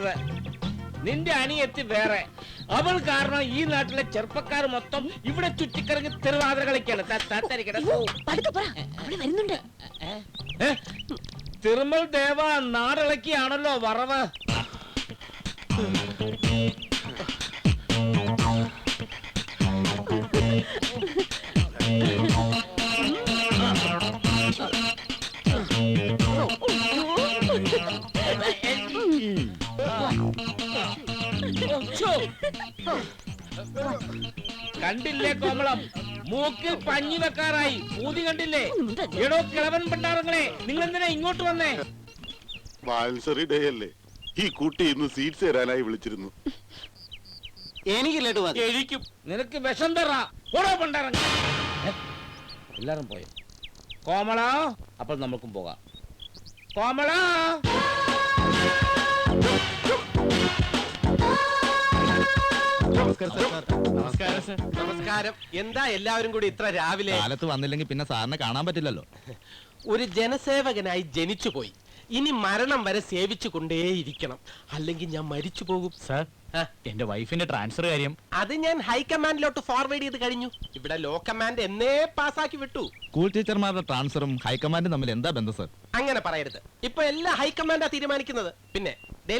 വേറെ, നിന്റെ അനിയത്തി വേറെ. അവൾ കാരണം ഈ നാട്ടിലെ ചെറുപ്പക്കാർ മൊത്തം ഇവിടെ ചുറ്റിക്കറങ്ങി തിരുവാതിര കളിക്കാണ്. തിരുമൽ ദേവ, നാടിളക്കിയാണല്ലോ വറവ്. കണ്ടില്ലേ കോമളം, മൂക്കിൽ പഞ്ഞി വെക്കാറായി. ഊതി കണ്ടില്ലേ? എടോ കിളവൻ പണ്ടാറങ്ങളെ, നിങ്ങൾ എന്തിനാ ഇങ്ങോട്ട് വന്നേ? വാൽസറി ഡേ അല്ലേ, ഈ കുട്ടി ഇന്ന് സീറ്റ്സ് തരാനായി വിളിച്ചിരുന്നു. എനിക്കും. നിനക്ക് വിഷം തറാ. ഓടോ പണ്ടാറങ്ങ. എല്ലാരും പോയോ? കോമള, അപ്പോൾ നമുക്കും പോകാം. കോമള, നമസ്കാരം. എന്താ എല്ലാവരും കൂടി ഇത്ര രാവിലെ? കാലത്ത് വന്നില്ലെങ്കിൽ പിന്നെ സാറിനെ കാണാൻ പറ്റില്ലല്ലോ. ഒരു ജനസേവകനായി ജനിച്ചു പോയി. ഇനി മരണം വരെ സേവിച്ചു കൊണ്ടേയിരിക്കണം, അല്ലെങ്കിൽ ഞാൻ മരിച്ചു പോകും. സാർ, എന്റെ വൈഫിന്റെ ട്രാൻസ്ഫർ കാര്യം അത് ഞാൻ ഹൈക്കമാൻഡിലോട്ട് ഫോർവേഡ് ചെയ്ത് കഴിഞ്ഞു. ഇവിടെ ലോ കമാൻഡ് എന്നേ പാസ്സാക്കി വിട്ടു. സ്കൂൾ ടീച്ചർമാരുടെ ട്രാൻസ്ഫറും ഹൈക്കമാൻഡും തമ്മിൽ എന്താ ബന്ധം സാർ? അങ്ങനെ പറയരുത്. ഇപ്പൊ എല്ലാ ഹൈക്കമാൻഡാ തീരുമാനിക്കുന്നത്. പിന്നെ ഡൽഹി